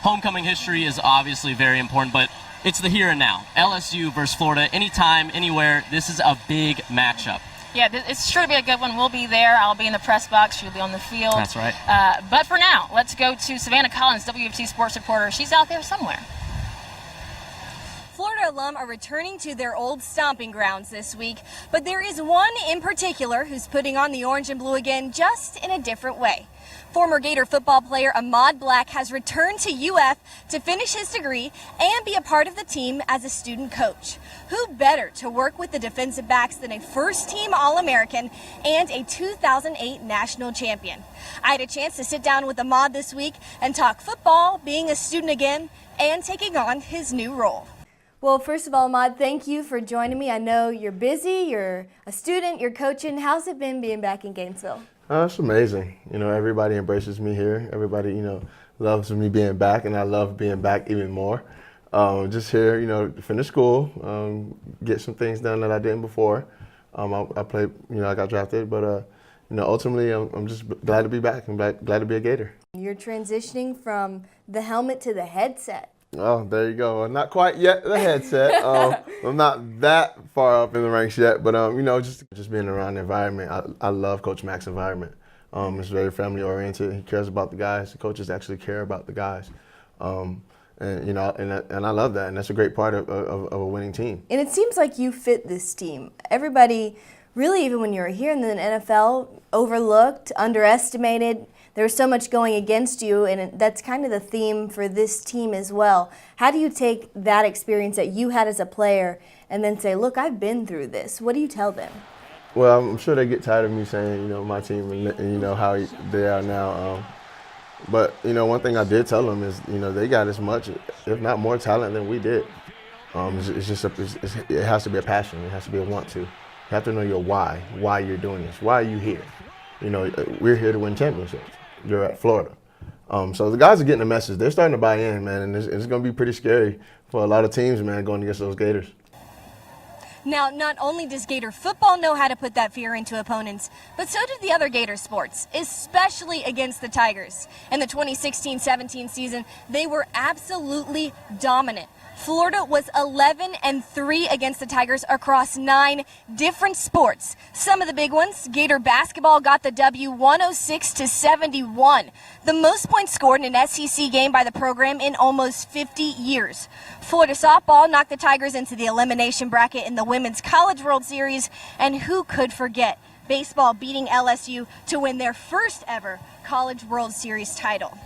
Homecoming history is obviously very important, but it's the here and now. LSU versus Florida, anytime, anywhere. This is a big matchup. Yeah, it's sure to be a good one. We'll be there. I'll be in the press box. She'll be on the field. That's right. But for now, let's go to Savannah Collins, WFT sports reporter. She's out there somewhere. Florida alum are returning to their old stomping grounds this week, but there is one in particular who's putting on the orange and blue again, just in a different way. Former Gator football player Ahmad has returned to UF to finish his degree and be a part of the team as a student coach. Who better to work with the defensive backs than a first-team All-American and a 2008 national champion? I had a chance to sit down with Ahmad this week and talk football, being a student again, and taking on his new role. Well, first of all, Ahmad, thank you for joining me. I know you're busy, you're a student, you're coaching. How's it been being back in Gainesville? It's amazing. Everybody embraces me here. Everybody, loves me being back, and I love being back even more. Just here, to finish school, get some things done that I didn't before. I played, I got drafted, but, ultimately, I'm just glad to be back. I'm glad to be a Gator. You're transitioning from the helmet to the headset. Oh, there you go. Not quite yet the headset. I'm not that far up in the ranks yet, but just being around the environment. I love Coach Mack's environment. It's very family oriented. He cares about the guys. The coaches actually care about the guys, and I love that. And that's a great part of a winning team. And it seems like you fit this team. Everybody, really, even when you were here in the NFL, overlooked, underestimated. There was so much going against you, and that's kind of the theme for this team as well. How do you take that experience that you had as a player and then say, look, I've been through this? What do you tell them? Well, I'm sure they get tired of me saying, my team and how they are now. But, one thing I did tell them is, they got as much, if not more talent than we did. It has to be a passion. It has to be a want to. You have to know your why you're doing this. Why are you here? We're here to win championships. You're at Florida. So the guys are getting the message. They're starting to buy in, man, and it's going to be pretty scary for a lot of teams, man, going against those Gators. Now, not only does Gator football know how to put that fear into opponents, but so do the other Gator sports, especially against the Tigers. In the 2016-17 season, they were absolutely dominant. Florida was 11-3 against the Tigers across 9 different sports. Some of the big ones, Gator basketball got the W 106-71, the most points scored in an SEC game by the program in almost 50 years. Florida softball knocked the Tigers into the elimination bracket in the Women's College World Series, and who could forget baseball beating LSU to win their first ever College World Series title.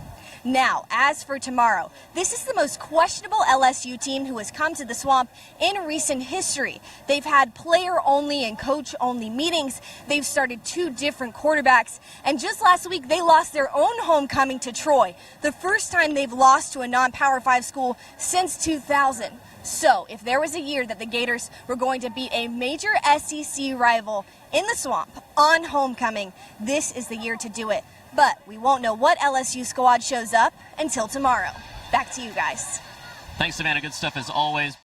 Now, as for tomorrow, this is the most questionable LSU team who has come to the Swamp in recent history. They've had player-only and coach-only meetings. They've started 2 different quarterbacks. And just last week, they lost their own homecoming to Troy, the first time they've lost to a non-Power 5 school since 2000. So, if there was a year that the Gators were going to beat a major SEC rival in the Swamp on homecoming, this is the year to do it. But we won't know what LSU squad shows up until tomorrow. Back to you guys. Thanks, Savannah. Good stuff as always.